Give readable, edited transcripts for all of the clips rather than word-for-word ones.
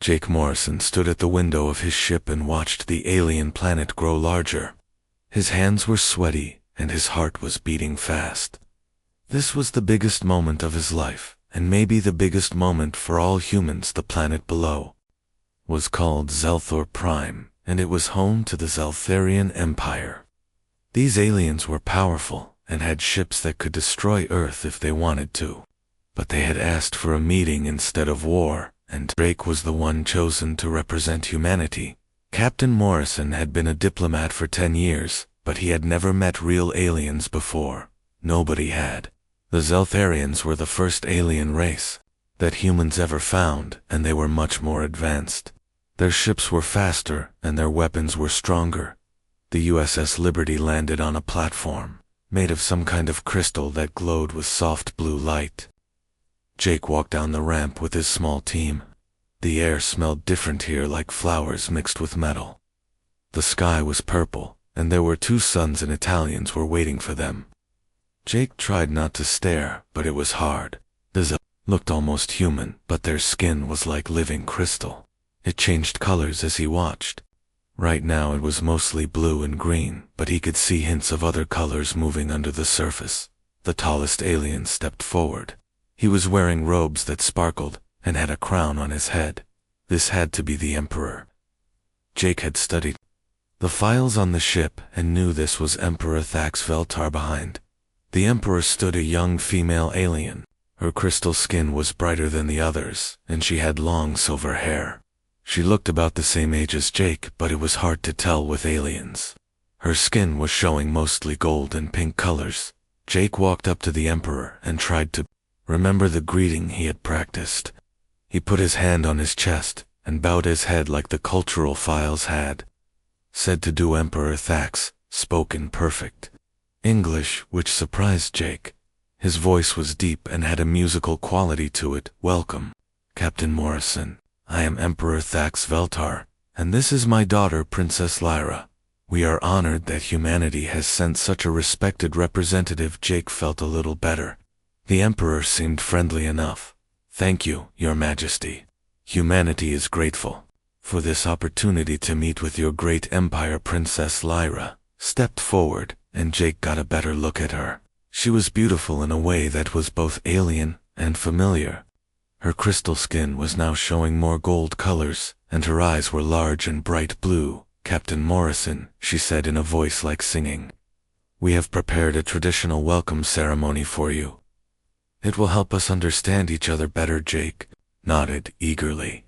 Jake Morrison stood at the window of his ship and watched the alien planet grow larger. His hands were sweaty, and his heart was beating fast. This was the biggest moment of his life, and maybe the biggest moment for all humans. The planet below was called Zelthor Prime, and it was home to the Zeltharian Empire. These aliens were powerful, and had ships that could destroy Earth if they wanted to. But they had asked for a meeting instead of war, and Drake was the one chosen to represent humanity. Captain Morrison had been a diplomat for 10 years, but he had never met real aliens before. Nobody had. The Zeltharians were the first alien race that humans ever found, and they were much more advanced. Their ships were faster, and their weapons were stronger. The USS Liberty landed on a platform, made of some kind of crystal that glowed with soft blue light. Jake walked down the ramp with his small team. The air smelled different here, like flowers mixed with metal. The sky was purple, and there were 2 suns and Italians were waiting for them. Jake tried not to stare, but it was hard. The Zel looked almost human, but their skin was like living crystal. It changed colors as he watched. Right now it was mostly blue and green, but he could see hints of other colors moving under the surface. The tallest alien stepped forward. He was wearing robes that sparkled, and had a crown on his head. This had to be the Emperor. Jake had studied the files on the ship and knew this was Emperor Thax Veltar behind. The Emperor stood a young female alien. Her crystal skin was brighter than the others, and she had long silver hair. She looked about the same age as Jake, but it was hard to tell with aliens. Her skin was showing mostly gold and pink colors. Jake walked up to the Emperor and tried to remember the greeting he had practiced. He put his hand on his chest and bowed his head like the cultural files had. Said to do. Emperor Thax spoke in perfect English, which surprised Jake. His voice was deep and had a musical quality to it. "Welcome, Captain Morrison. I am Emperor Thax Veltar, and this is my daughter, Princess Lyra. We are honored that humanity has sent such a respected representative." Jake felt a little better. The Emperor seemed friendly enough. "Thank you, Your Majesty. Humanity is grateful for this opportunity to meet with your great empire." Princess Lyra stepped forward, and Jake got a better look at her. She was beautiful in a way that was both alien and familiar. Her crystal skin was now showing more gold colors, and her eyes were large and bright blue. "Captain Morrison," she said in a voice like singing, "we have prepared a traditional welcome ceremony for you. It will help us understand each other better." Jake nodded eagerly.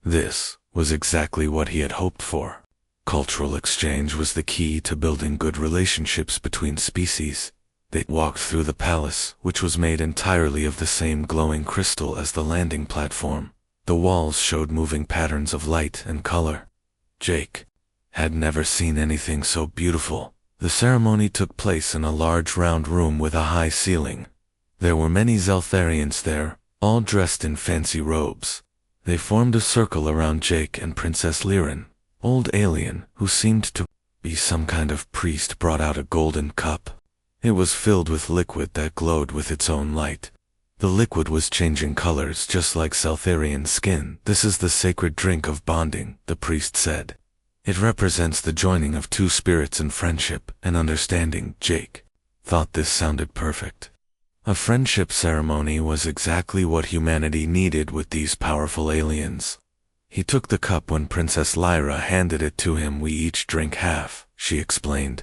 This was exactly what he had hoped for. Cultural exchange was the key to building good relationships between species. They walked through the palace, which was made entirely of the same glowing crystal as the landing platform. The walls showed moving patterns of light and color. Jake had never seen anything so beautiful. The ceremony took place in a large round room with a high ceiling. There were many Zeltharians there, all dressed in fancy robes. They formed a circle around Jake, and Princess Lyran, old alien, who seemed to be some kind of priest, brought out a golden cup. It was filled with liquid that glowed with its own light. The liquid was changing colors just like Zeltharian skin. "This is the sacred drink of bonding," the priest said. "It represents the joining of 2 spirits in friendship and understanding." Jake thought this sounded perfect. A friendship ceremony was exactly what humanity needed with these powerful aliens. He took the cup when Princess Lyra handed it to him. "We each drink half," she explained.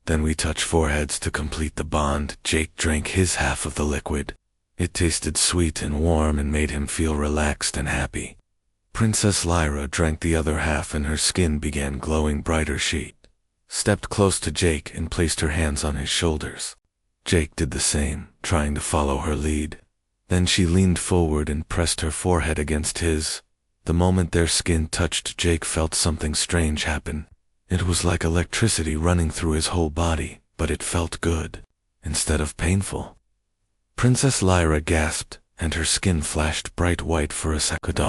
"Then we touch foreheads to complete the bond." Jake drank his half of the liquid. It tasted sweet and warm and made him feel relaxed and happy. Princess Lyra drank the other half, and her skin began glowing brighter. She stepped close to Jake and placed her hands on his shoulders. Jake did the same, trying to follow her lead. Then she leaned forward and pressed her forehead against his. The moment their skin touched, Jake felt something strange happen. It was like electricity running through his whole body, but it felt good, instead of painful. Princess Lyra gasped, and her skin flashed bright white for a second.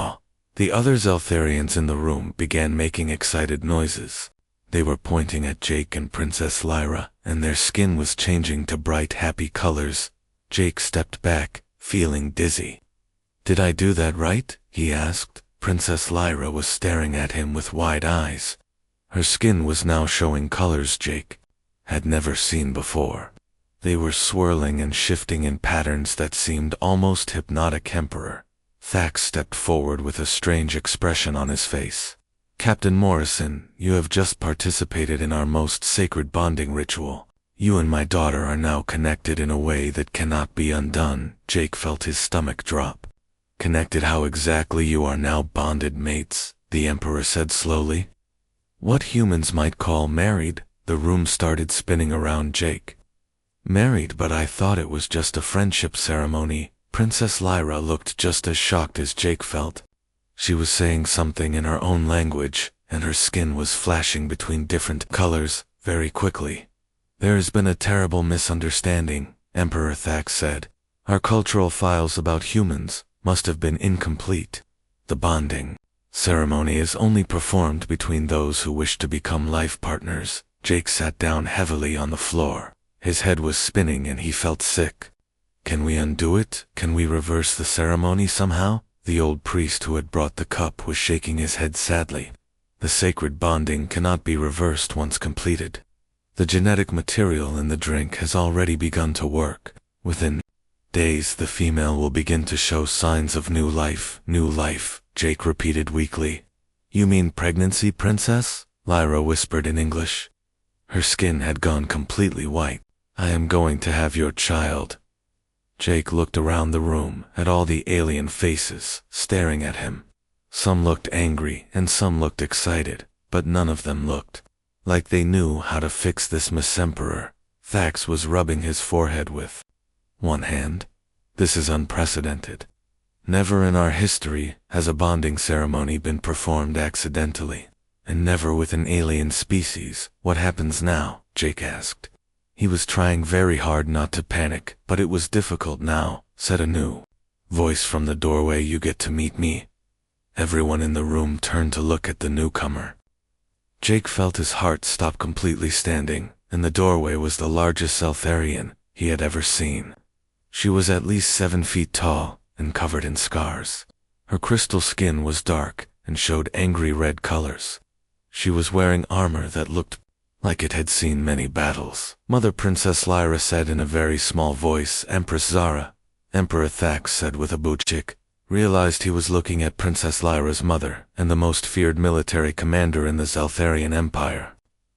The other Zeltharians in the room began making excited noises. They were pointing at Jake and Princess Lyra, and their skin was changing to bright, happy colors. Jake stepped back, feeling dizzy. "Did I do that right?" he asked. Princess Lyra was staring at him with wide eyes. Her skin was now showing colors Jake had never seen before. They were swirling and shifting in patterns that seemed almost hypnotic. Emperor Thax stepped forward with a strange expression on his face. Captain Morrison, you have just participated in our most sacred bonding ritual. You and my daughter are now connected in a way that cannot be undone. Jake felt his stomach drop. Connected? How exactly? You are now bonded mates, the Emperor said slowly. What humans might call married. The room started spinning around Jake. Married? But I thought it was just a friendship ceremony. Princess Lyra looked just as shocked as Jake felt. She was saying something in her own language, and her skin was flashing between different colors very quickly. There has been a terrible misunderstanding, Emperor Thax said. Our cultural files about humans must have been incomplete. The bonding ceremony is only performed between those who wish to become life partners. Jake sat down heavily on the floor. His head was spinning and he felt sick. Can we undo it? Can we reverse the ceremony somehow? The old priest who had brought the cup was shaking his head sadly. The sacred bonding cannot be reversed once completed. The genetic material in the drink has already begun to work. Within days the female will begin to show signs of new life. New life, Jake repeated weakly. You mean pregnancy, princess? Lyra whispered in English. Her skin had gone completely white. I am going to have your child. Jake looked around the room at all the alien faces staring at him. Some looked angry and some looked excited, but none of them looked like they knew how to fix this. Miss Emperor Thax was rubbing his forehead with one hand. This is unprecedented. Never in our history has a bonding ceremony been performed accidentally, and never with an alien species. What happens now? Jake asked. He was trying very hard not to panic, but it was difficult now, said a new voice from the doorway. You get to meet me. Everyone in the room turned to look at the newcomer. Jake felt his heart stop completely. Standing in the doorway was the largest Eltharian he had ever seen. She was at least 7 feet tall and covered in scars. Her crystal skin was dark and showed angry red colors. She was wearing armor that looked like it had seen many battles. Mother, Princess Lyra said in a very small voice. Empress Zara, Emperor Thax said with a Jake realized he was looking at Princess Lyra's mother and the most feared military commander in the Zeltharian Empire.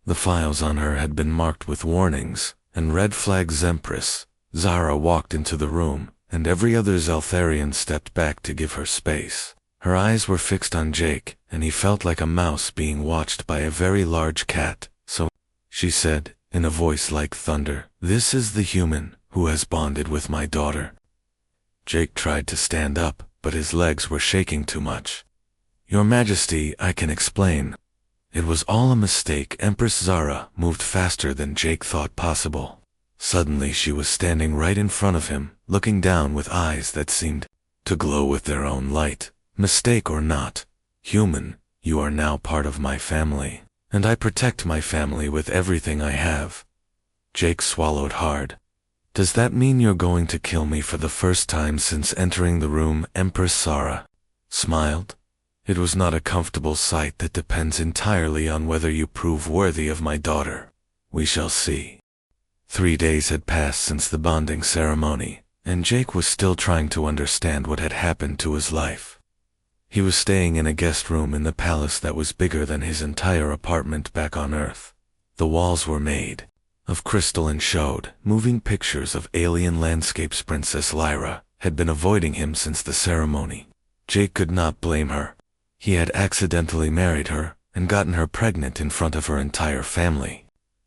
The files on her had been marked with warnings and red flags. Empress Zara walked into the room, and every other Zeltharian stepped back to give her space. Her eyes were fixed on Jake, and he felt like a mouse being watched by a very large cat. So, she said, in a voice like thunder, this is the human who has bonded with my daughter. Jake tried to stand up, but his legs were shaking too much. Your Majesty, I can explain. It was all a mistake. Empress Zara moved faster than Jake thought possible. Suddenly she was standing right in front of him, looking down with eyes that seemed to glow with their own light. Mistake or not, human, you are now part of my family, and I protect my family with everything I have. Jake swallowed hard. Does that mean you're going to kill me for the first time since entering the room? Empress Zara smiled. It was not a comfortable sight that depends entirely on whether you prove worthy of my daughter. We shall see. 3 days had passed since the bonding ceremony, and Jake was still trying to understand what had happened to his life. He was staying in a guest room in the palace that was bigger than his entire apartment back on Earth. The walls were made of crystal and showed moving pictures of alien landscapes. Princess Lyra had been avoiding him since the ceremony. Jake could not blame her. He had accidentally married her and gotten her pregnant in front of her entire family.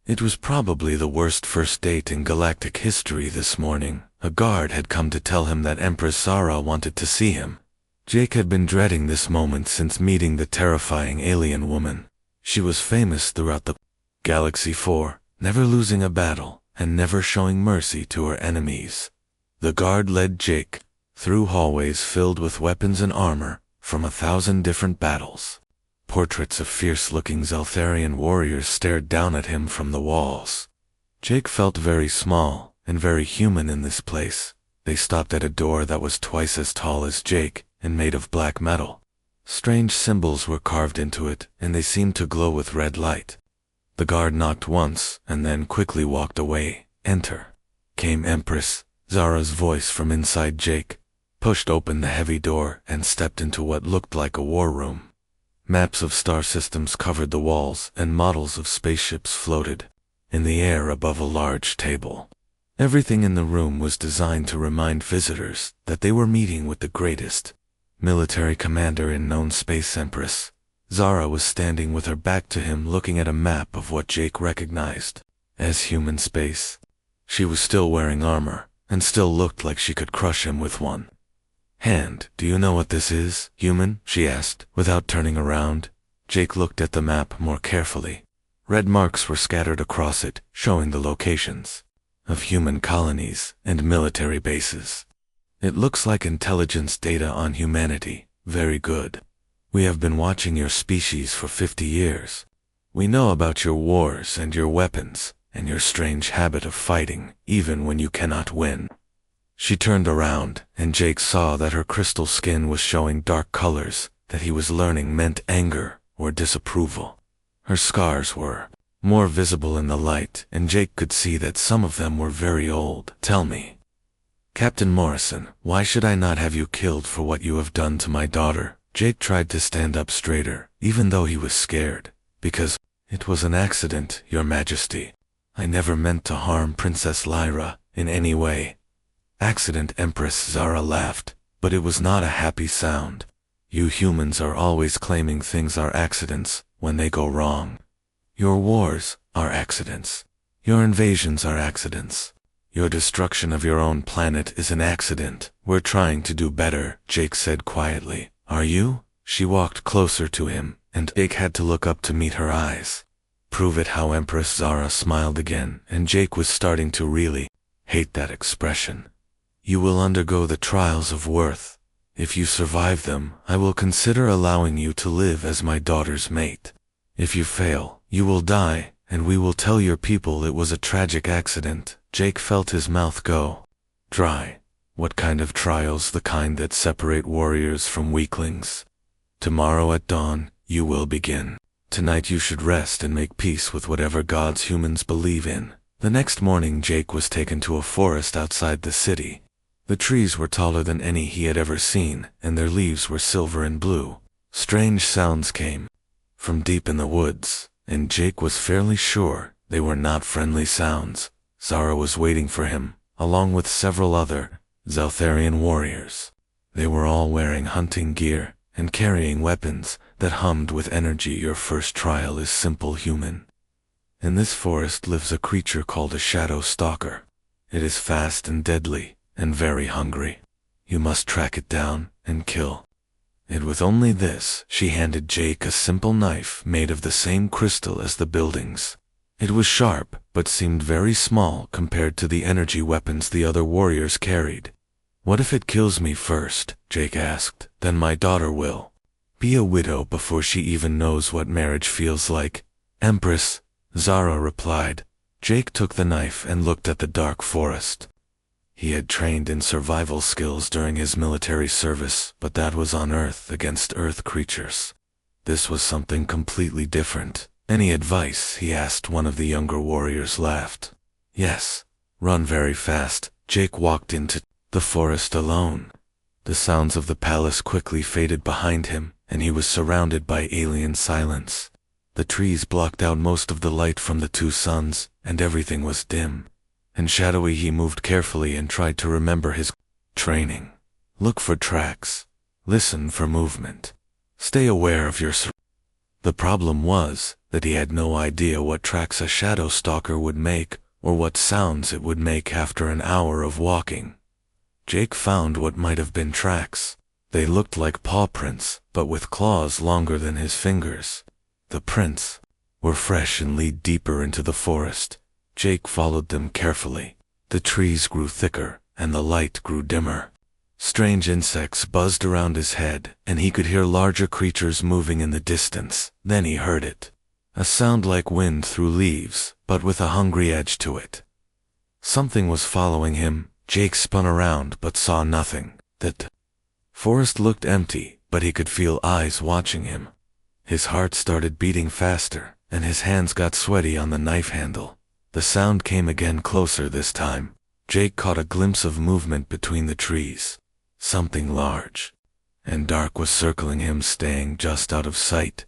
It was probably the worst first date in galactic history. This morning, a guard had come to tell him that Empress Zara wanted to see him. Jake had been dreading this moment since meeting the terrifying alien woman. She was famous throughout the galaxy for never losing a battle and never showing mercy to her enemies. The guard led Jake through hallways filled with weapons and armor from 1,000 different battles. Portraits of fierce-looking Zeltharian warriors stared down at him from the walls. Jake felt very small and very human in this place. They stopped at a door that was twice as tall as Jake and made of black metal. Strange symbols were carved into it, and they seemed to glow with red light. The guard knocked once, and then quickly walked away. "Enter," came Empress Zara's voice from inside. Jake pushed open the heavy door and stepped into what looked like a war room. Maps of star systems covered the walls, and models of spaceships floated in the air above a large table. Everything in the room was designed to remind visitors that they were meeting with the greatest military commander in known space. Empress Zara was standing with her back to him, looking at a map of what Jake recognized as human space. She was still wearing armor, and still looked like she could crush him with one hand. "Do you know what this is, human?" she asked, without turning around. Jake looked at the map more carefully. Red marks were scattered across it, showing the locations of human colonies and military bases. "It looks like intelligence data on humanity. Very good. We have been watching your species for 50 years. We know about your wars and your weapons, and your strange habit of fighting, even when you cannot win." She turned around, and Jake saw that her crystal skin was showing dark colors that he was learning meant anger or disapproval. Her scars were more visible in the light, and Jake could see that some of them were very old. "Tell me, Captain Morrison, why should I not have you killed for what you have done to my daughter?" Jake tried to stand up straighter, even though he was scared. "Because it was an accident, Your Majesty. I never meant to harm Princess Lyra in any way." "Accident?" Empress Zara laughed, but it was not a happy sound. "You humans are always claiming things are accidents when they go wrong. Your wars are accidents. Your invasions are accidents. Your destruction of your own planet is an accident. We're trying to do better," Jake said quietly. "Are you?" She walked closer to him, and Jake had to look up to meet her eyes. "Prove it how." Empress Zara smiled again, and Jake was starting to really hate that expression. "You will undergo the trials of worth. If you survive them, I will consider allowing you to live as my daughter's mate. If you fail, you will die, and we will tell your people it was a tragic accident." Jake felt his mouth go dry. What kind of trials? The kind that separate warriors from weaklings. "Tomorrow at dawn, you will begin. Tonight you should rest and make peace with whatever gods humans believe in." The next morning Jake was taken to a forest outside the city. The trees were taller than any he had ever seen, and their leaves were silver and blue. Strange sounds came from deep in the woods, and Jake was fairly sure they were not friendly sounds. Zara was waiting for him, along with several other Zeltharian warriors. They were all wearing hunting gear and carrying weapons that hummed with energy. "Your first trial is simple, human. In this forest lives a creature called a shadow stalker. It is fast and deadly, and very hungry. You must track it down and kill it with only this." She handed Jake a simple knife made of the same crystal as the buildings. It was sharp, but seemed very small compared to the energy weapons the other warriors carried. "What if it kills me first?" Jake asked. "Then my daughter will be a widow before she even knows what marriage feels like." "Empress," Zara replied. Jake took the knife and looked at the dark forest. He had trained in survival skills during his military service, but that was on Earth against Earth creatures. This was something completely different. "Any advice?" he asked. One of the younger warriors laughed. "Yes. Run very fast." Jake walked into the forest alone. The sounds of the palace quickly faded behind him, and he was surrounded by alien silence. The trees blocked out most of the light from the two suns, and everything was dim and shadowy. He moved carefully and tried to remember his training. Look for tracks. Listen for movement. Stay aware of your surroundings. The problem was that he had no idea what tracks a shadow stalker would make, or what sounds it would make after an hour of walking. Jake found what might have been tracks. They looked like paw prints, but with claws longer than his fingers. The prints were fresh and lead deeper into the forest. Jake followed them carefully. The trees grew thicker, and the light grew dimmer. Strange insects buzzed around his head, and he could hear larger creatures moving in the distance. Then he heard it. A sound like wind through leaves, but with a hungry edge to it. Something was following him. Jake spun around but saw nothing. The forest looked empty, but he could feel eyes watching him. His heart started beating faster, and his hands got sweaty on the knife handle. The sound came again, closer this time. Jake caught a glimpse of movement between the trees. Something large and dark was circling him, staying just out of sight.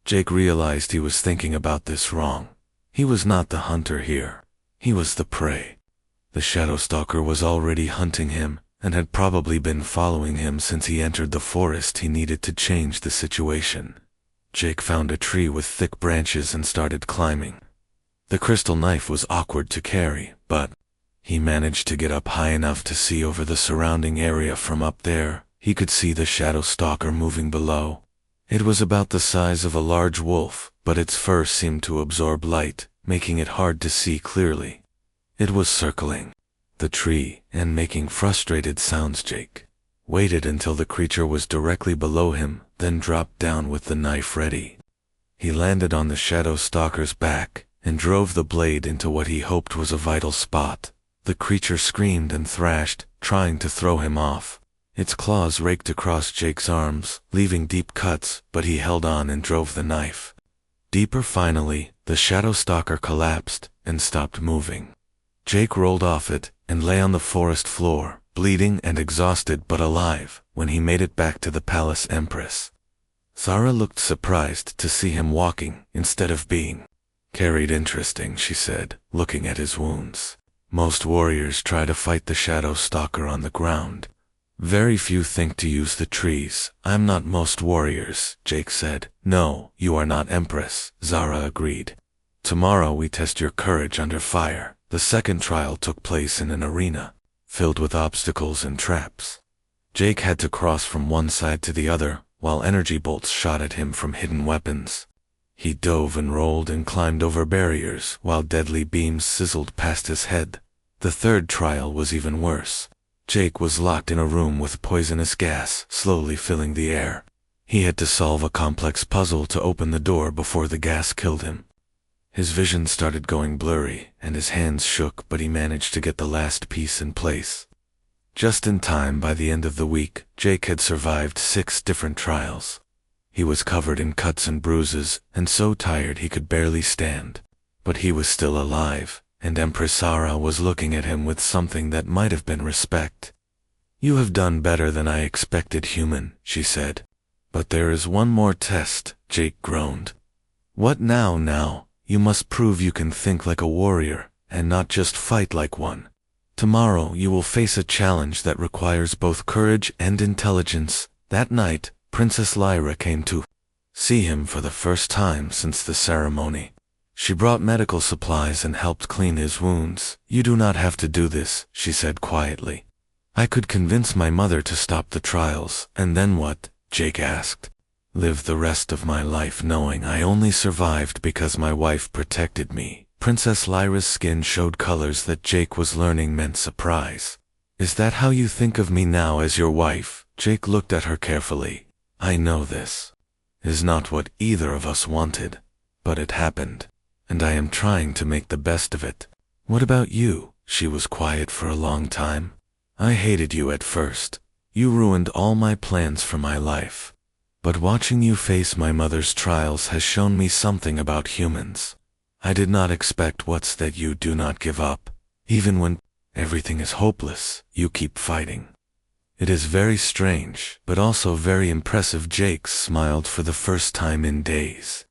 Jake realized he was thinking about this wrong. He was not the hunter here. He was the prey. The shadow stalker was already hunting him, and had probably been following him since he entered the forest. He needed to change the situation. Jake found a tree with thick branches and started climbing. The crystal knife was awkward to carry, but he managed to get up high enough to see over the surrounding area. From up there, he could see the shadow stalker moving below. It was about the size of a large wolf, but its fur seemed to absorb light, making it hard to see clearly. It was circling the tree and making frustrated sounds. Jake waited until the creature was directly below him, then dropped down with the knife ready. He landed on the shadow stalker's back and drove the blade into what he hoped was a vital spot. The creature screamed and thrashed, trying to throw him off. Its claws raked across Jake's arms, leaving deep cuts, but he held on and drove the knife deeper. Finally, the shadow stalker collapsed and stopped moving. Jake rolled off it and lay on the forest floor, bleeding and exhausted but alive. When he made it back to the palace empress, Zara looked surprised to see him walking instead of being carried. Interesting, she said, looking at his wounds. Most warriors try to fight the shadow stalker on the ground. Very few think to use the trees. I'm not most warriors, Jake said. No, you are not, Empress, Zara agreed. Tomorrow we test your courage under fire. The second trial took place in an arena filled with obstacles and traps. Jake had to cross from one side to the other, while energy bolts shot at him from hidden weapons. He dove and rolled and climbed over barriers, while deadly beams sizzled past his head. The third trial was even worse. Jake was locked in a room with poisonous gas slowly filling the air. He had to solve a complex puzzle to open the door before the gas killed him. His vision started going blurry, and his hands shook, but he managed to get the last piece in place. Just in time. By the end of the week, Jake had survived 6 different trials. He was covered in cuts and bruises, and so tired he could barely stand. But he was still alive, and Empress Zara was looking at him with something that might have been respect. "You have done better than I expected, human," she said. "But there is one more test," Jake groaned. "What now? Now, you must prove you can think like a warrior, and not just fight like one. Tomorrow you will face a challenge that requires both courage and intelligence." That night, Princess Lyra came to see him for the first time since the ceremony. She brought medical supplies and helped clean his wounds. "You do not have to do this," she said quietly. "I could convince my mother to stop the trials, and then what?" Jake asked. "Live the rest of my life knowing I only survived because my wife protected me." Princess Lyra's skin showed colors that Jake was learning meant surprise. "Is that how you think of me now, as your wife?" Jake looked at her carefully. "I know this is not what either of us wanted, but it happened, and I am trying to make the best of it. What about you?" She was quiet for a long time. "I hated you at first. You ruined all my plans for my life. But watching you face my mother's trials has shown me something about humans. I did not expect what's that you do not give up. Even when everything is hopeless, you keep fighting. It is very strange, but also very impressive." Jake smiled for the first time in days.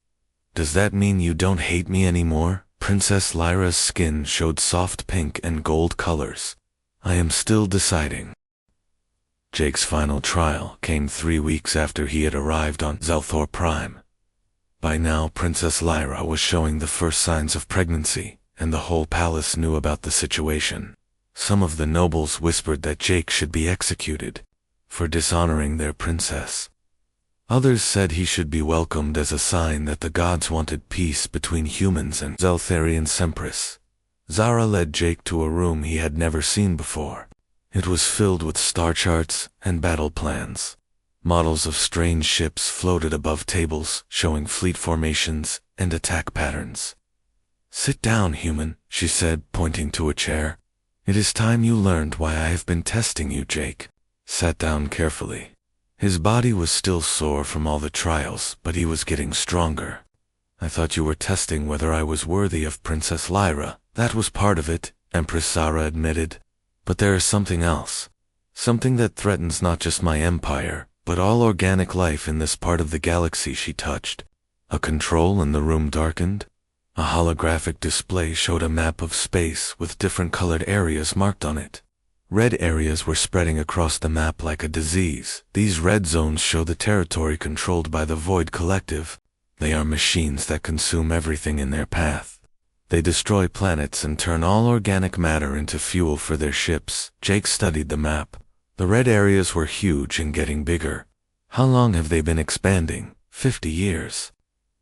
"Does that mean you don't hate me anymore?" Princess Lyra's skin showed soft pink and gold colors. "I am still deciding." Jake's final trial came 3 weeks after he had arrived on Zelthor Prime. By now, Princess Lyra was showing the first signs of pregnancy, and the whole palace knew about the situation. Some of the nobles whispered that Jake should be executed for dishonoring their princess. Others said he should be welcomed as a sign that the gods wanted peace between humans and Zeltharian Sempress. Zara led Jake to a room he had never seen before. It was filled with star charts and battle plans. Models of strange ships floated above tables, showing fleet formations and attack patterns. "Sit down, human," she said, pointing to a chair. "It is time you learned why I have been testing you." Jake sat down carefully. His body was still sore from all the trials, but he was getting stronger. I thought you were testing whether I was worthy of Princess Lyra. That was part of it, Empress Zara admitted. But there is something else. Something that threatens not just my empire, but all organic life in this part of the galaxy, she touched. A control, and the room darkened. A holographic display showed a map of space with different colored areas marked on it. Red areas were spreading across the map like a disease. These red zones show the territory controlled by the Void Collective. They are machines that consume everything in their path. They destroy planets and turn all organic matter into fuel for their ships. Jake studied the map. The red areas were huge and getting bigger. How long have they been expanding? 50 years.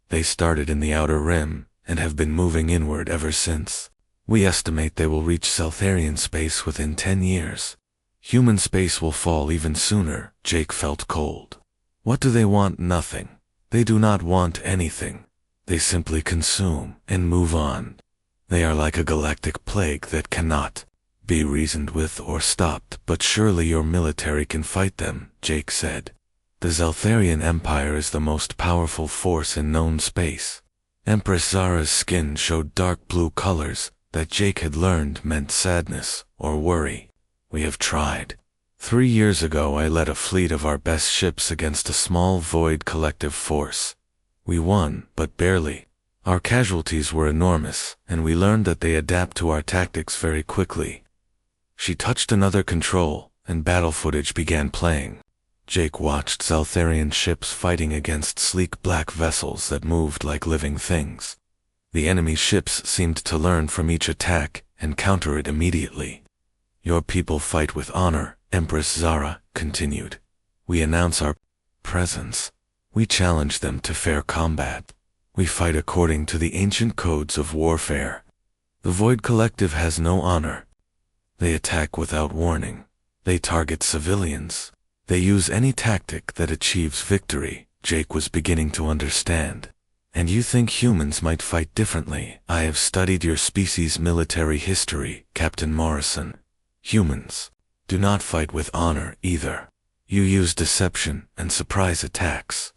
They started in the outer rim and have been moving inward ever since. We estimate they will reach Seltharian space within 10 years. Human space will fall even sooner. Jake felt cold. What do they want? Nothing. They do not want anything. They simply consume and move on. They are like a galactic plague that cannot be reasoned with or stopped. But surely your military can fight them, Jake said. The Zeltharian Empire is the most powerful force in known space. Empress Zara's skin showed dark blue colors that Jake had learned meant sadness or worry. We have tried. 3 years ago I led a fleet of our best ships against a small Void Collective force. We won, but barely. Our casualties were enormous, and we learned that they adapt to our tactics very quickly. She touched another control, and battle footage began playing. Jake watched Zeltharian ships fighting against sleek black vessels that moved like living things. The enemy ships seemed to learn from each attack and counter it immediately. Your people fight with honor, Empress Zara continued. We announce our presence. We challenge them to fair combat. We fight according to the ancient codes of warfare. The Void Collective has no honor. They attack without warning. They target civilians. They use any tactic that achieves victory. Jake was beginning to understand. And you think humans might fight differently? I have studied your species' military history, Captain Morrison. Humans do not fight with honor either. You use deception and surprise attacks.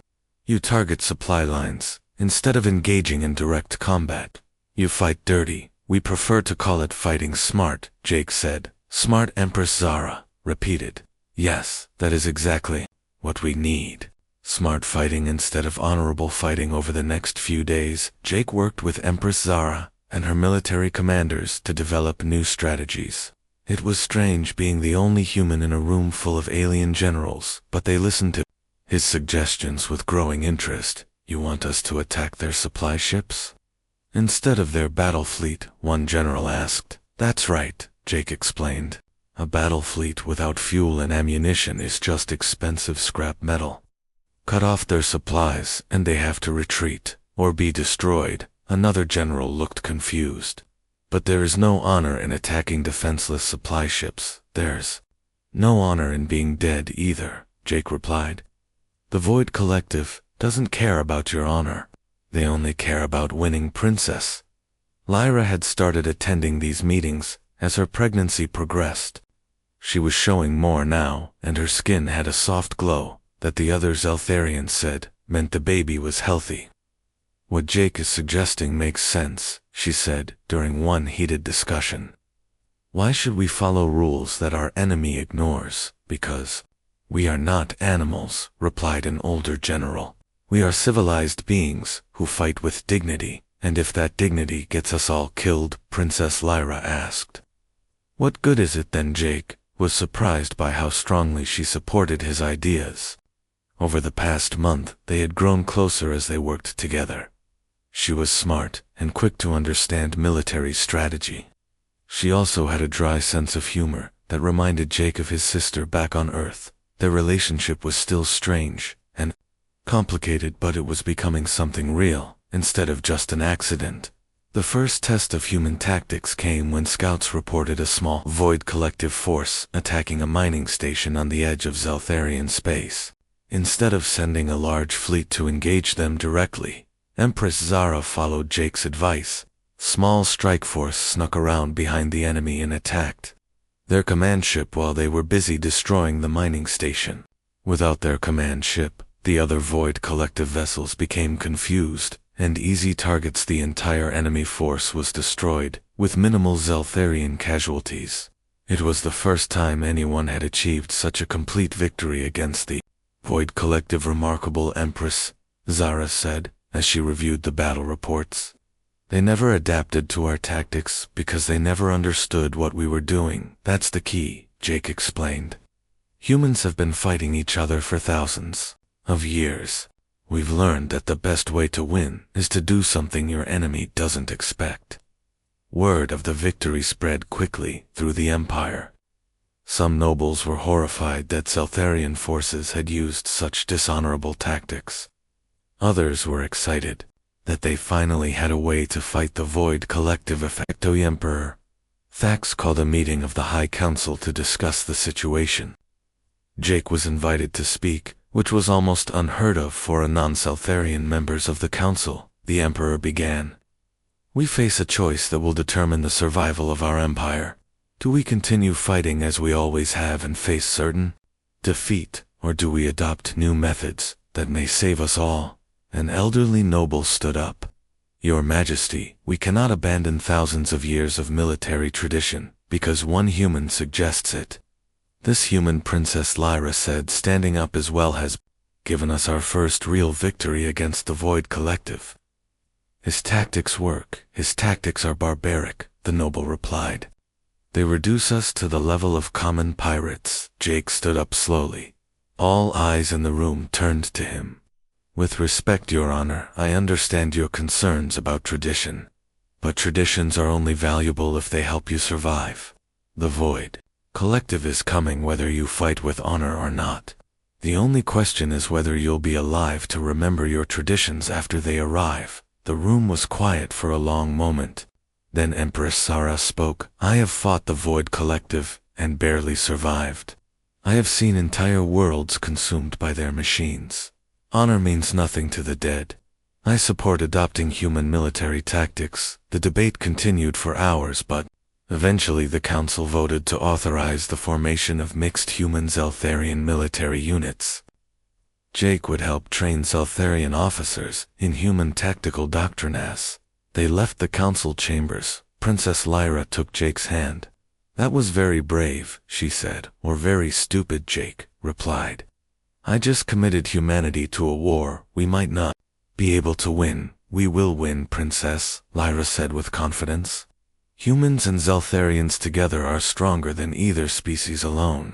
You target supply lines instead of engaging in direct combat. You fight dirty. We prefer to call it fighting smart, Jake said. Smart, Empress Zara repeated. Yes, that is exactly what we need. Smart fighting instead of honorable fighting. Over the next few days, Jake worked with Empress Zara and her military commanders to develop new strategies. It was strange being the only human in a room full of alien generals, but they listened to his suggestions with growing interest. You want us to attack their supply ships instead of their battle fleet? One general asked. That's right, Jake explained. A battle fleet without fuel and ammunition is just expensive scrap metal. Cut off their supplies, and they have to retreat, or be destroyed. Another general looked confused. But there is no honor in attacking defenseless supply ships. There's no honor in being dead either, Jake replied. The Void Collective doesn't care about your honor. They only care about winning, Princess. Lyra had started attending these meetings as her pregnancy progressed. She was showing more now, and her skin had a soft glow that the other Zeltharians said meant the baby was healthy. What Jake is suggesting makes sense, she said during one heated discussion. Why should we follow rules that our enemy ignores? Because we are not animals, replied an older general. We are civilized beings who fight with dignity, and if that dignity gets us all killed, Princess Lyra asked. What good is it then? Jake was surprised by how strongly she supported his ideas. Over the past month, they had grown closer as they worked together. She was smart and quick to understand military strategy. She also had a dry sense of humor that reminded Jake of his sister back on Earth. Their relationship was still strange and complicated, but it was becoming something real instead of just an accident. The first test of human tactics came when scouts reported a small Void Collective force attacking a mining station on the edge of Zeltharian space. Instead of sending a large fleet to engage them directly, Empress Zara followed Jake's advice. Small strike force snuck around behind the enemy and attacked their command ship while they were busy destroying the mining station. Without their command ship, the other Void Collective vessels became confused, and easy targets. The entire enemy force was destroyed, with minimal Zeltharian casualties. It was the first time anyone had achieved such a complete victory against the Void Collective. Remarkable Empress, Zara said, as she reviewed the battle reports. They never adapted to our tactics because they never understood what we were doing. That's the key, Jake explained. Humans have been fighting each other for thousands of years. We've learned that the best way to win is to do something your enemy doesn't expect. Word of the victory spread quickly through the Empire. Some nobles were horrified that Zeltharian forces had used such dishonorable tactics. Others were excited that they finally had a way to fight the Void Collective. Effecto Emperor Thax called a meeting of the High Council to discuss the situation. Jake was invited to speak, which was almost unheard of for a non-Zeltharian members of the council. The Emperor began. We face a choice that will determine the survival of our empire. Do we continue fighting as we always have and face certain defeat, or do we adopt new methods that may save us all? An elderly noble stood up. Your Majesty, we cannot abandon thousands of years of military tradition, because one human suggests it. This human, Princess Lyra said, standing up as well, has given us our first real victory against the Void Collective. His tactics work. His tactics are barbaric, the noble replied. They reduce us to the level of common pirates. Jake stood up slowly. All eyes in the room turned to him. With respect, Your Honor, I understand your concerns about tradition. But traditions are only valuable if they help you survive. The Void Collective is coming whether you fight with honor or not. The only question is whether you'll be alive to remember your traditions after they arrive. The room was quiet for a long moment. Then Empress Sara spoke. I have fought the Void Collective and barely survived. I have seen entire worlds consumed by their machines. Honor means nothing to the dead. I support adopting human military tactics. The debate continued for hours, but eventually the council voted to authorize the formation of mixed human Zeltharian military units. Jake would help train Zeltharian officers in human tactical doctrine. As they left the council chambers, Princess Lyra took Jake's hand. That was very brave, she said. Or very stupid, Jake replied. I just committed humanity to a war we might not be able to win. We will win, Princess, Lyra said with confidence. Humans and Zeltharians together are stronger than either species alone.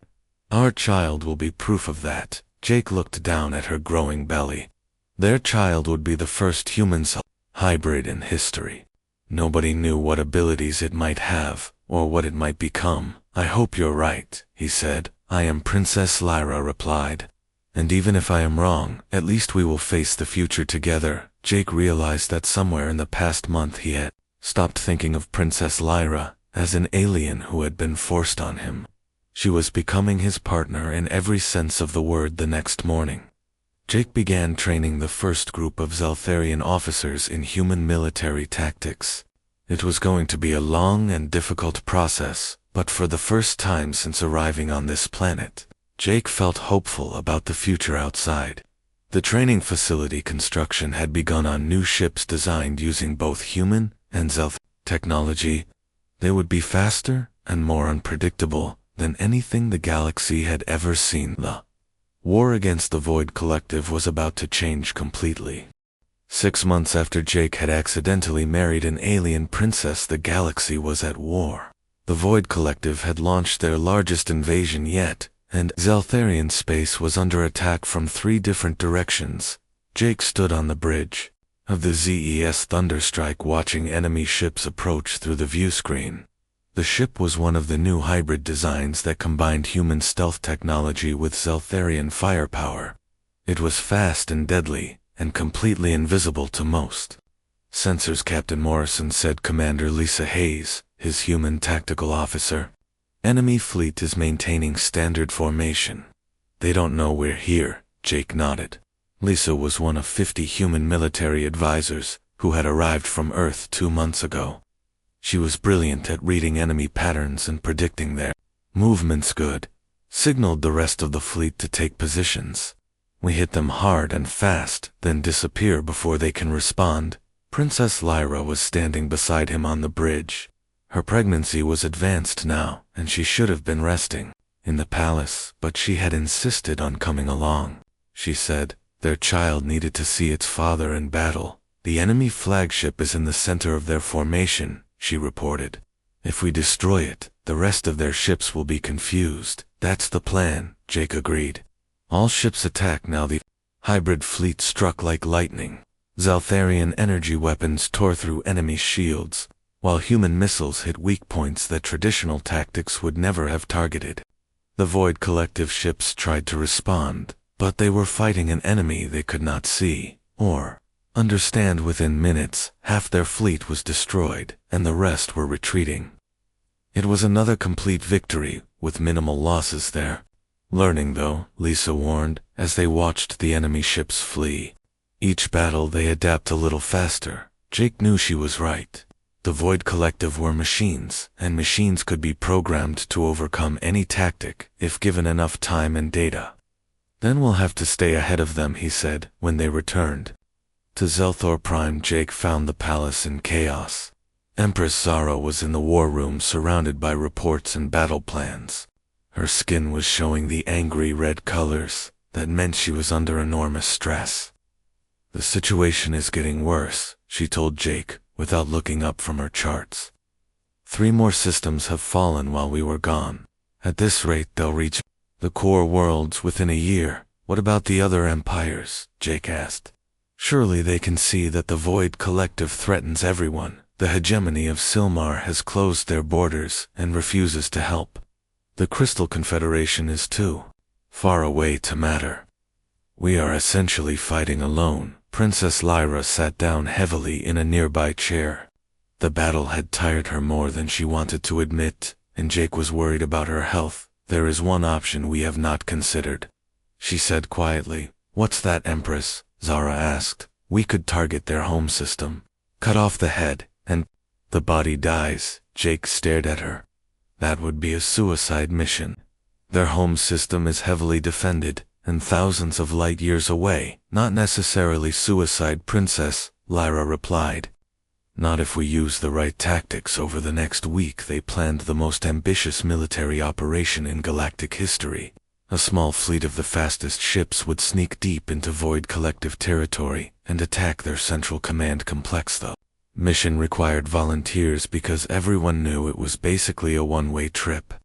Our child will be proof of that. Jake looked down at her growing belly. Their child would be the first human hybrid in history. Nobody knew what abilities it might have, or what it might become. I hope you're right, he said. I am Princess Lyra replied. And even if I am wrong, at least we will face the future together. Jake realized that somewhere in the past month he had stopped thinking of Princess Lyra as an alien who had been forced on him. She was becoming his partner in every sense of the word. The next morning, Jake began training the first group of Zeltharian officers in human military tactics. It was going to be a long and difficult process, but for the first time since arriving on this planet, Jake felt hopeful about the future outside. The training facility construction had begun on new ships designed using both human and Zelth technology. They would be faster and more unpredictable than anything the galaxy had ever seen. The war against the Void Collective was about to change completely. 6 months after Jake had accidentally married an alien princess, the galaxy was at war. The Void Collective had launched their largest invasion yet, and Zeltharian space was under attack from 3 different directions. Jake stood on the bridge of the ZES Thunderstrike watching enemy ships approach through the view screen. The ship was one of the new hybrid designs that combined human stealth technology with Zeltharian firepower. It was fast and deadly, and completely invisible to most sensors, Captain Morrison said. Commander Lisa Hayes, his human tactical officer. Enemy fleet is maintaining standard formation. They don't know we're here, Jake nodded. Lisa was one of 50 human military advisors who had arrived from Earth 2 months ago. She was brilliant at reading enemy patterns and predicting their movements. Good. signaled the rest of the fleet to take positions. We hit them hard and fast, then disappear before they can respond. Princess Lyra was standing beside him on the bridge. Her pregnancy was advanced now, and she should have been resting in the palace, but she had insisted on coming along. She said their child needed to see its father in battle. The enemy flagship is in the center of their formation, she reported. If we destroy it, the rest of their ships will be confused. That's the plan, Jake agreed. All ships attack now. The hybrid fleet struck like lightning. Zaltharian energy weapons tore through enemy shields, while human missiles hit weak points that traditional tactics would never have targeted. The Void Collective ships tried to respond, but they were fighting an enemy they could not see or understand. Within minutes, half their fleet was destroyed, and the rest were retreating. It was another complete victory, with minimal losses there. Learning though, Lisa warned, as they watched the enemy ships flee. Each battle they adapt a little faster. Jake knew she was right. The Void Collective were machines, and machines could be programmed to overcome any tactic if given enough time and data. Then we'll have to stay ahead of them, he said, when they returned. To Zelthor Prime, Jake found the palace in chaos. Empress Zara was in the war room surrounded by reports and battle plans. Her skin was showing the angry red colors that meant she was under enormous stress. The situation is getting worse, she told Jake, without looking up from her charts. 3 more systems have fallen while we were gone. At this rate they'll reach the core worlds within a year. What about the other empires? Jake asked. Surely they can see that the Void Collective threatens everyone. The hegemony of Silmar has closed their borders and refuses to help. The Crystal Confederation is too far away to matter. We are essentially fighting alone. Princess Lyra sat down heavily in a nearby chair. The battle had tired her more than she wanted to admit, and Jake was worried about her health. There is one option we have not considered, she said quietly. What's that, Empress? Zara asked. We could target their home system, cut off the head, and the body dies. Jake stared at her. That would be a suicide mission. Their home system is heavily defended, and thousands of light years away. Not necessarily suicide, Princess, Lyra replied. Not if we use the right tactics. Over the next week they planned the most ambitious military operation in galactic history. A small fleet of the fastest ships would sneak deep into Void Collective territory and attack their central command complex. The mission required volunteers because everyone knew it was basically a one-way trip.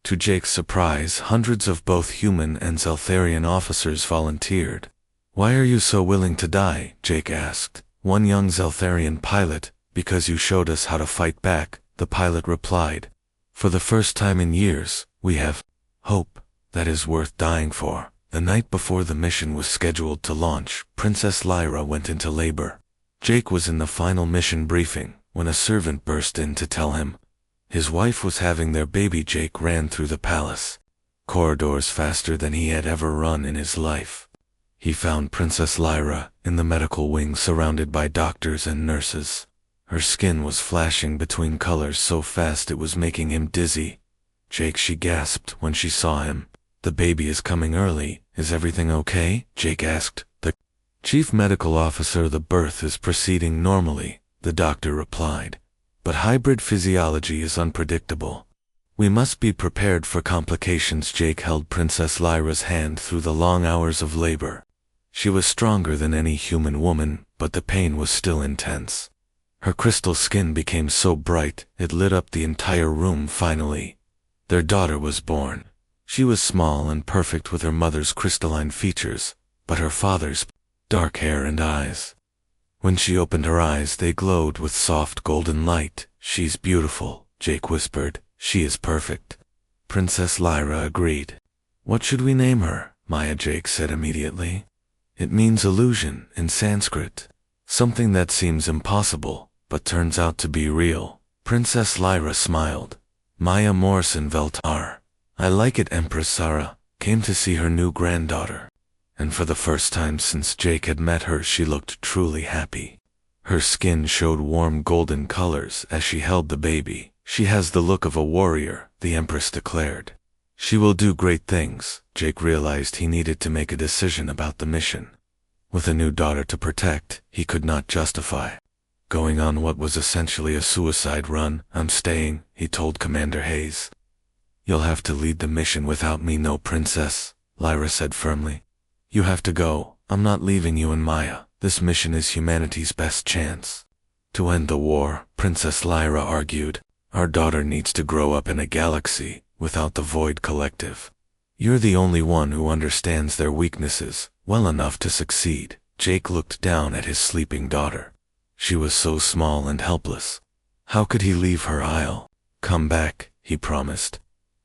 To Jake's surprise, hundreds of both human and Zeltharian officers volunteered. Why are you so willing to die? Jake asked. One young Zeltharian pilot. Because you showed us how to fight back, the pilot replied. For the first time in years, we have hope that is worth dying for. The night before the mission was scheduled to launch, Princess Lyra went into labor. Jake was in the final mission briefing when a servant burst in to tell him his wife was having their baby. Jake ran through the palace corridors faster than he had ever run in his life. He found Princess Lyra in the medical wing surrounded by doctors and nurses. Her skin was flashing between colors so fast it was making him dizzy. Jake, she gasped when she saw him. The baby is coming early. Is everything okay? Jake asked the chief medical officer. The birth is proceeding normally, the doctor replied. But hybrid physiology is unpredictable. We must be prepared for complications. Jake held Princess Lyra's hand through the long hours of labor. She was stronger than any human woman, but the pain was still intense. Her crystal skin became so bright, it lit up the entire room. Finally, their daughter was born. She was small and perfect with her mother's crystalline features, but her father's dark hair and eyes. When she opened her eyes, they glowed with soft golden light. She's beautiful, Jake whispered. She is perfect. Princess Lyra agreed. What should we name her? Maya, Jake said immediately. It means illusion in Sanskrit. Something that seems impossible, but turns out to be real. Princess Lyra smiled. Maya Morrison Veltar. I like it. Empress Zara came to see her new granddaughter, and for the first time since Jake had met her, she looked truly happy. Her skin showed warm golden colors as she held the baby. She has the look of a warrior, the Empress declared. She will do great things. Jake realized he needed to make a decision about the mission. With a new daughter to protect, he could not justify going on what was essentially a suicide run. I'm staying, he told Commander Hayes. You'll have to lead the mission without me, no princess, Lyra said firmly. You have to go. I'm not leaving you and Maya. This mission is humanity's best chance to end the war, Princess Lyra argued. Our daughter needs to grow up in a galaxy without the Void Collective. You're the only one who understands their weaknesses well enough to succeed. Jake looked down at his sleeping daughter. She was so small and helpless. How could he leave her? I'll come back, he promised.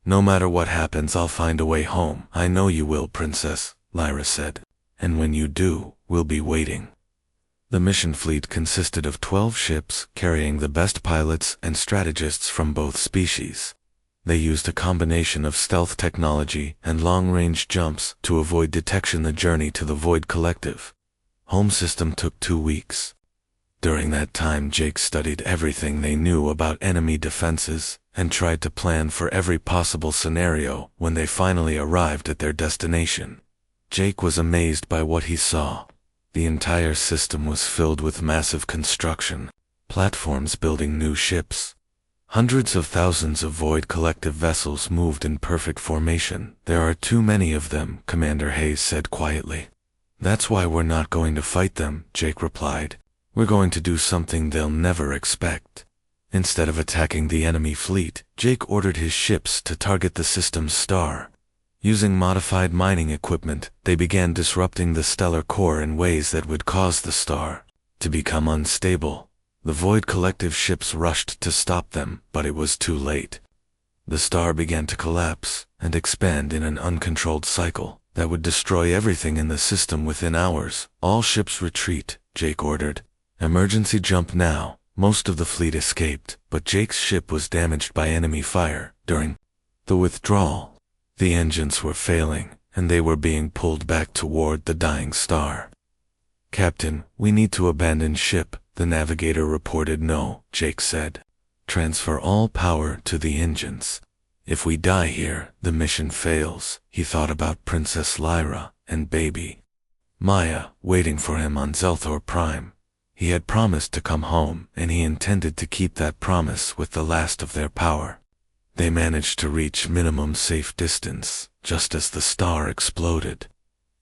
No matter what happens, I'll find a way home. I know you will, Princess, Lyra said. And when you do, we'll be waiting. The mission fleet consisted of 12 ships carrying the best pilots and strategists from both species. They used a combination of stealth technology and long-range jumps to avoid detection. The journey to the Void Collective home system took 2 weeks. During that time, Jake studied everything they knew about enemy defenses and tried to plan for every possible scenario. When they finally arrived at their destination, Jake was amazed by what he saw. The entire system was filled with massive construction, platforms building new ships. Hundreds of thousands of Void Collective vessels moved in perfect formation. There are too many of them, Commander Hayes said quietly. That's why we're not going to fight them, Jake replied. We're going to do something they'll never expect. Instead of attacking the enemy fleet, Jake ordered his ships to target the system's star. Using modified mining equipment, they began disrupting the stellar core in ways that would cause the star to become unstable. The Void Collective ships rushed to stop them, but it was too late. The star began to collapse and expand in an uncontrolled cycle that would destroy everything in the system within hours. All ships retreat, Jake ordered. Emergency jump now. Most of the fleet escaped, but Jake's ship was damaged by enemy fire. During the withdrawal, the engines were failing, and they were being pulled back toward the dying star. Captain, we need to abandon ship, the navigator reported. No, Jake said. Transfer all power to the engines. If we die here, the mission fails. He thought about Princess Lyra and baby Maya waiting for him on Zelthor Prime. He had promised to come home, and he intended to keep that promise with the last of their power. They managed to reach minimum safe distance, just as the star exploded.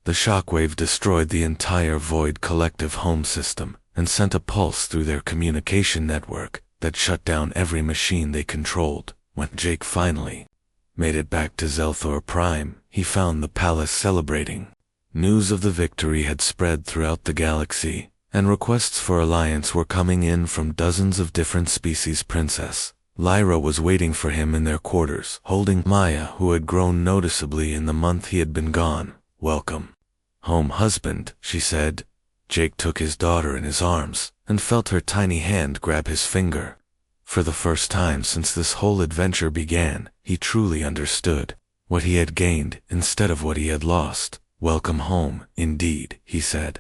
The shockwave destroyed the entire Void Collective home system and sent a pulse through their communication network that shut down every machine they controlled. When Jake finally made it back to Zelthor Prime, he found the palace celebrating. News of the victory had spread throughout the galaxy, and requests for alliance were coming in from dozens of different species. Princess Lyra was waiting for him in their quarters, holding Maya, who had grown noticeably in the month he had been gone. Welcome home, husband, she said. Jake took his daughter in his arms and felt her tiny hand grab his finger. For the first time since this whole adventure began, he truly understood what he had gained instead of what he had lost. Welcome home, indeed, he said.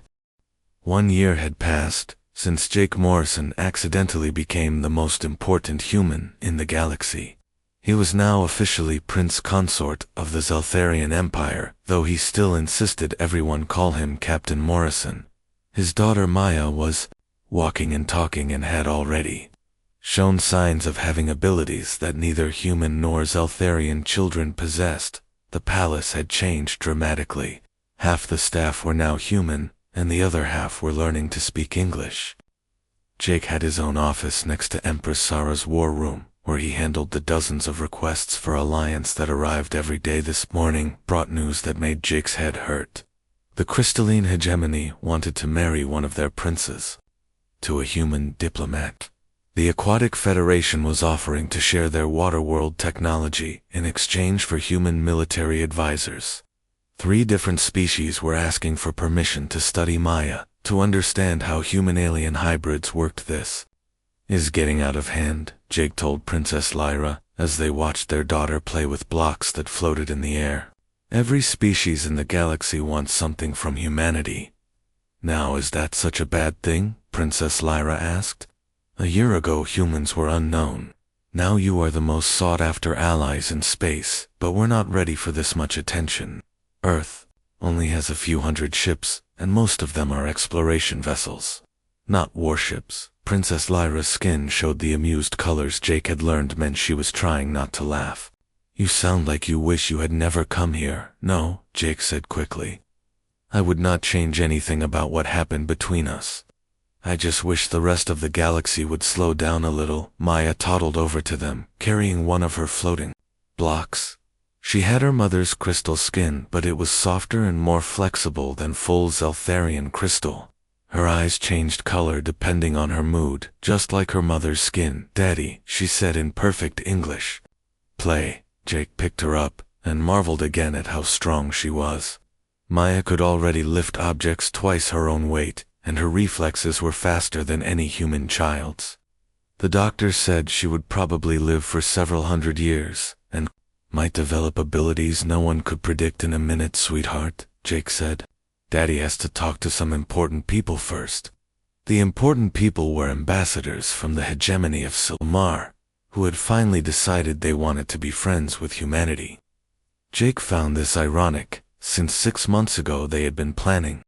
1 year had passed since Jake Morrison accidentally became the most important human in the galaxy. He was now officially Prince Consort of the Zeltharian Empire, though he still insisted everyone call him Captain Morrison. His daughter Maya was walking and talking and had already shown signs of having abilities that neither human nor Zeltharian children possessed. The palace had changed dramatically. Half the staff were now human, and the other half were learning to speak English. Jake had his own office next to Empress Sara's war room, where he handled the dozens of requests for alliance that arrived every day. This morning brought news that made Jake's head hurt. The crystalline hegemony wanted to marry one of their princes to a human diplomat. The Aquatic Federation was offering to share their waterworld technology in exchange for human military advisors. 3 different species were asking for permission to study Maya, to understand how human-alien hybrids worked. This is getting out of hand, Jake told Princess Lyra, as they watched their daughter play with blocks that floated in the air. Every species in the galaxy wants something from humanity. Now, is that such a bad thing? Princess Lyra asked. A year ago humans were unknown. Now you are the most sought-after allies in space, but we're not ready for this much attention. Earth only has a few hundred ships, and most of them are exploration vessels, not warships. Princess Lyra's skin showed the amused colors Jake had learned meant she was trying not to laugh. You sound like you wish you had never come here. No, Jake said quickly. I would not change anything about what happened between us. I just wish the rest of the galaxy would slow down a little. Maya toddled over to them, carrying one of her floating blocks. She had her mother's crystal skin, but it was softer and more flexible than full Zeltharian crystal. Her eyes changed color depending on her mood, just like her mother's skin. Daddy, she said in perfect English. Play. Jake picked her up, and marveled again at how strong she was. Maya could already lift objects twice her own weight, and her reflexes were faster than any human child's. The doctor said she would probably live for several hundred years, and might develop abilities no one could predict in a minute, sweetheart, Jake said. Daddy has to talk to some important people first. The important people were ambassadors from the hegemony of Silmar, who had finally decided they wanted to be friends with humanity. Jake found this ironic, since 6 months ago they had been planning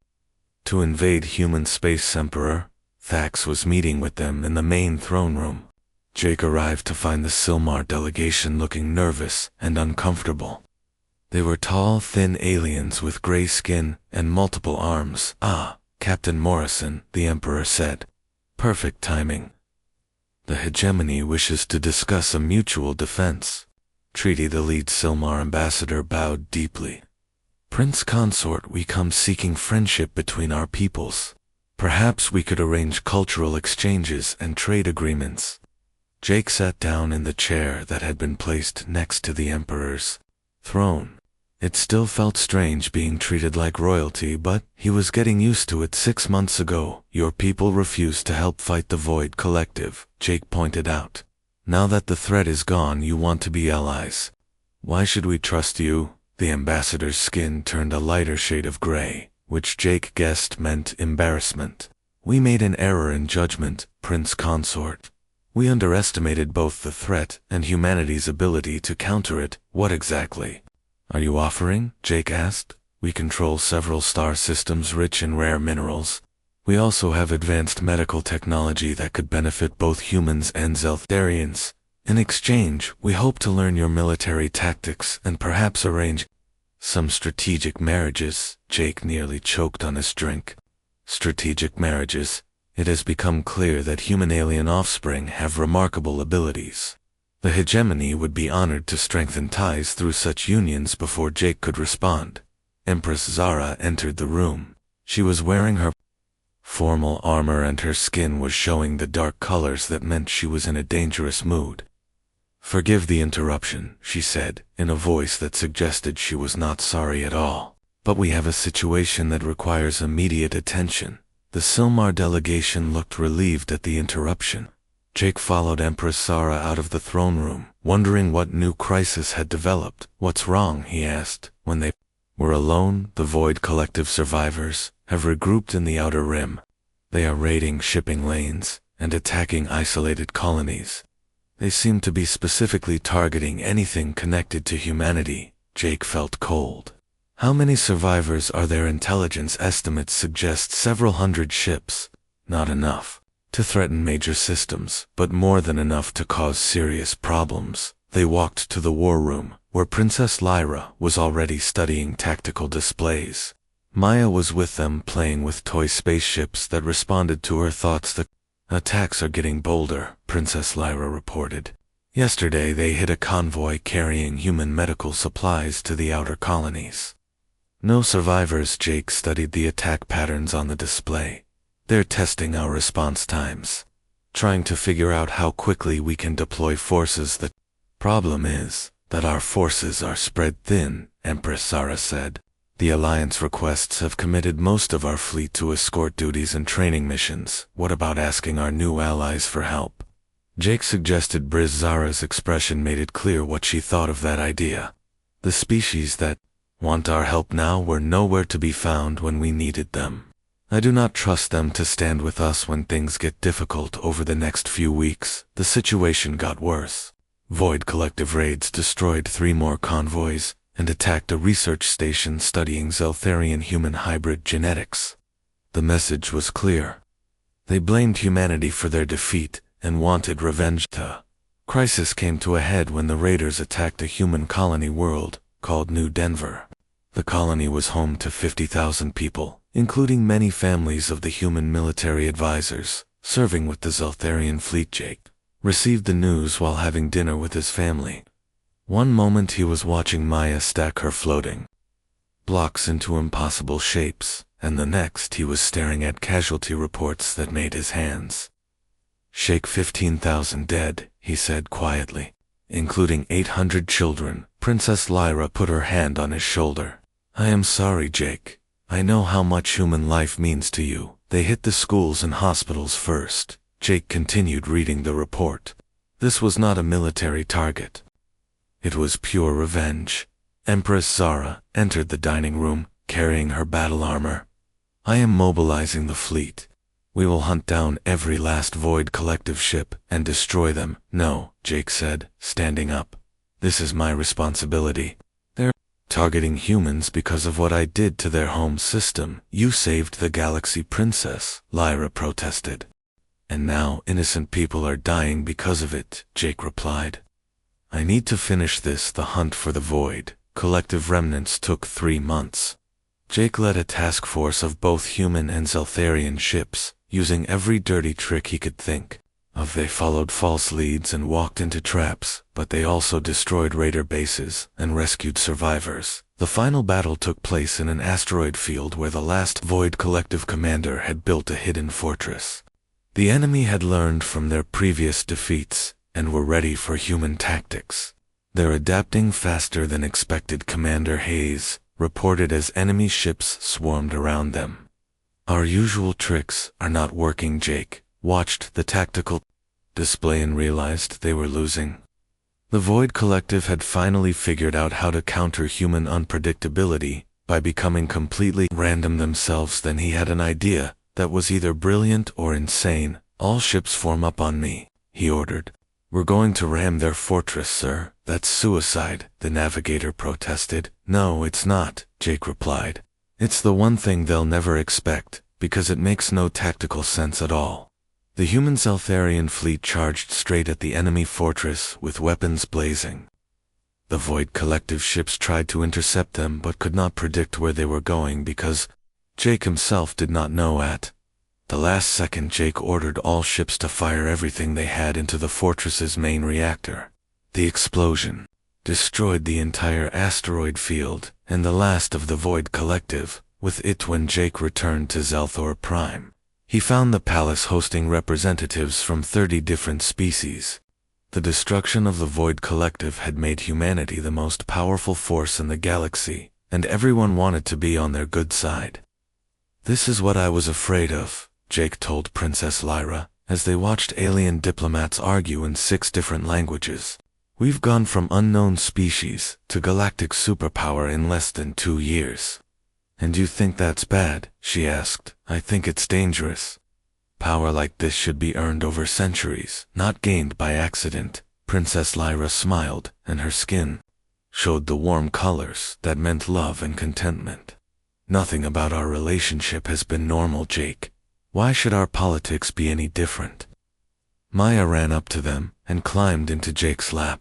to invade human space. Emperor Thax was meeting with them in the main throne room. Jake arrived to find the Silmar delegation looking nervous and uncomfortable. They were tall, thin aliens with gray skin and multiple arms. Ah, Captain Morrison, the Emperor said. Perfect timing. The hegemony wishes to discuss a mutual defense treaty. The lead Silmar ambassador bowed deeply. Prince Consort, we come seeking friendship between our peoples. Perhaps we could arrange cultural exchanges and trade agreements. Jake sat down in the chair that had been placed next to the Emperor's throne. It still felt strange being treated like royalty, but he was getting used to it. 6 months ago, your people refused to help fight the Void Collective, Jake pointed out. Now that the threat is gone, you want to be allies. Why should we trust you? The ambassador's skin turned a lighter shade of gray, which Jake guessed meant embarrassment. We made an error in judgment, Prince Consort. We underestimated both the threat and humanity's ability to counter it. What exactly are you offering? Jake asked. We control several star systems rich in rare minerals. We also have advanced medical technology that could benefit both humans and Zeltharians. In exchange, we hope to learn your military tactics and perhaps arrange some strategic marriages. Jake nearly choked on his drink. Strategic marriages. It has become clear that human-alien offspring have remarkable abilities. The hegemony would be honored to strengthen ties through such unions. Before Jake could respond, Empress Zara entered the room. She was wearing her formal armor and her skin was showing the dark colors that meant she was in a dangerous mood. Forgive the interruption, she said, in a voice that suggested she was not sorry at all. But we have a situation that requires immediate attention. The Silmar delegation looked relieved at the interruption. Jake followed Empress Zara out of the throne room, wondering what new crisis had developed. What's wrong? He asked. When they were alone, the Void Collective survivors have regrouped in the Outer Rim. They are raiding shipping lanes and attacking isolated colonies. They seem to be specifically targeting anything connected to humanity. Jake felt cold. How many survivors are there? Intelligence estimates suggest several hundred ships. Not enough to threaten major systems, but more than enough to cause serious problems. They walked to the war room, where Princess Lyra was already studying tactical displays. Maya was with them, playing with toy spaceships that responded to her thoughts. The attacks are getting bolder, Princess Lyra reported. Yesterday they hit a convoy carrying human medical supplies to the outer colonies. No survivors. Jake studied the attack patterns on the display. They're testing our response times, trying to figure out how quickly we can deploy forces. The problem is that our forces are spread thin, Empress Zara said. The Alliance requests have committed most of our fleet to escort duties and training missions. What about asking our new allies for help? Jake suggested. Zara's expression made it clear what she thought of that idea. The species that want our help now were nowhere to be found when we needed them. I do not trust them to stand with us when things get difficult over the next few weeks. The situation got worse. Void Collective raids destroyed 3 more convoys and attacked a research station studying Zeltharian human hybrid genetics. The message was clear. They blamed humanity for their defeat and wanted revenge. The crisis came to a head when the raiders attacked a human colony world called New Denver. The colony was home to 50,000 people, including many families of the human military advisors serving with the Zeltharian fleet. Jake received the news while having dinner with his family. One moment he was watching Maya stack her floating blocks into impossible shapes, and the next he was staring at casualty reports that made his hands shake. 15,000 dead, he said quietly, including 800 children. Princess Lyra put her hand on his shoulder. I am sorry, Jake. I know how much human life means to you. They hit the schools and hospitals first. Jake continued reading the report. This was not a military target. It was pure revenge. Empress Zara entered the dining room, carrying her battle armor. I am mobilizing the fleet. We will hunt down every last Void Collective ship and destroy them. No, Jake said, standing up. This is my responsibility. They're targeting humans because of what I did to their home system. You saved the Galaxy Princess, Lyra protested. And now innocent people are dying because of it, Jake replied. I need to finish this. The hunt for the Void Collective remnants took 3 months. Jake led a task force of both human and Zeltharian ships, using every dirty trick he could think of. They followed false leads and walked into traps, but they also destroyed raider bases and rescued survivors. The final battle took place in an asteroid field where the last Void Collective commander had built a hidden fortress. The enemy had learned from their previous defeats and were ready for human tactics. They're adapting faster than expected, Commander Hayes reported as enemy ships swarmed around them. Our usual tricks are not working. Jake watched the tactical display and realized they were losing. The Void Collective had finally figured out how to counter human unpredictability by becoming completely random themselves. Then he had an idea that was either brilliant or insane. All ships form up on me, he ordered. We're going to ram their fortress, sir. That's suicide, the navigator protested. No, it's not, Jake replied. It's the one thing they'll never expect, because it makes no tactical sense at all. The human Zeltharian fleet charged straight at the enemy fortress with weapons blazing. The Void Collective ships tried to intercept them but could not predict where they were going because Jake himself did not know. At the last second, Jake ordered all ships to fire everything they had into the fortress's main reactor. The explosion destroyed the entire asteroid field and the last of the Void Collective. With it, when Jake returned to Zelthor Prime, he found the palace hosting representatives from 30 different species. The destruction of the Void Collective had made humanity the most powerful force in the galaxy, and everyone wanted to be on their good side. This is what I was afraid of, Jake told Princess Lyra, as they watched alien diplomats argue in 6 different languages. We've gone from unknown species to galactic superpower in less than 2 years. And you think that's bad? She asked. I think it's dangerous. Power like this should be earned over centuries, not gained by accident. Princess Lyra smiled, and her skin showed the warm colors that meant love and contentment. Nothing about our relationship has been normal, Jake. Why should our politics be any different? Maya ran up to them and climbed into Jake's lap.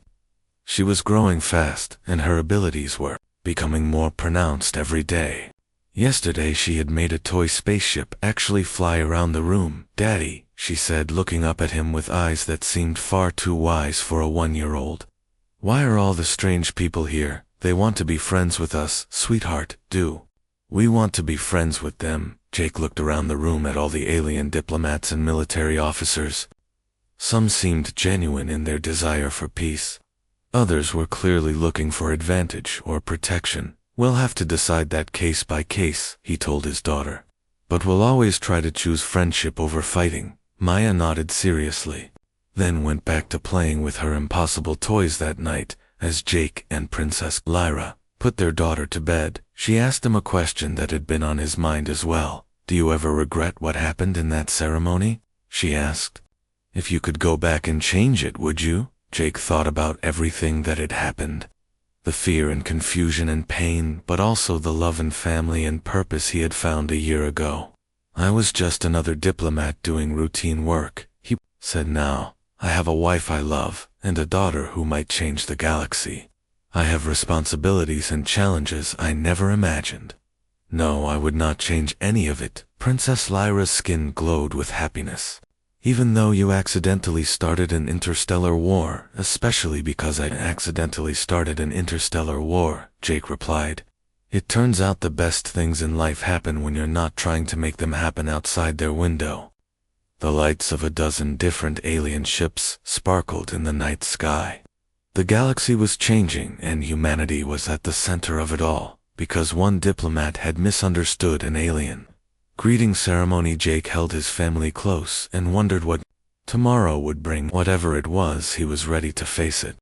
She was growing fast, and her abilities were becoming more pronounced every day. Yesterday she had made a toy spaceship actually fly around the room. Daddy, she said, looking up at him with eyes that seemed far too wise for a 1-year-old. Why are all the strange people here? They want to be friends with us, sweetheart. Do we want to be friends with them? Jake looked around the room at all the alien diplomats and military officers. Some seemed genuine in their desire for peace. Others were clearly looking for advantage or protection. We'll have to decide that case by case, he told his daughter. But we'll always try to choose friendship over fighting. Maya nodded seriously, then went back to playing with her impossible toys that night. As Jake and Princess Lyra put their daughter to bed, she asked him a question that had been on his mind as well. Do you ever regret what happened in that ceremony? She asked. If you could go back and change it, would you? Jake thought about everything that had happened. The fear and confusion and pain, but also the love and family and purpose he had found a year ago. I was just another diplomat doing routine work, he said. Now, I have a wife I love, and a daughter who might change the galaxy. I have responsibilities and challenges I never imagined. No, I would not change any of it. Princess Lyra's skin glowed with happiness. Even though you accidentally started an interstellar war, especially because I accidentally started an interstellar war, Jake replied. It turns out the best things in life happen when you're not trying to make them happen outside their window. The lights of a dozen different alien ships sparkled in the night sky. The galaxy was changing, and humanity was at the center of it all, because one diplomat had misunderstood an alien. Greeting ceremony. Jake held his family close and wondered what tomorrow would bring. Whatever it was, he was ready to face it.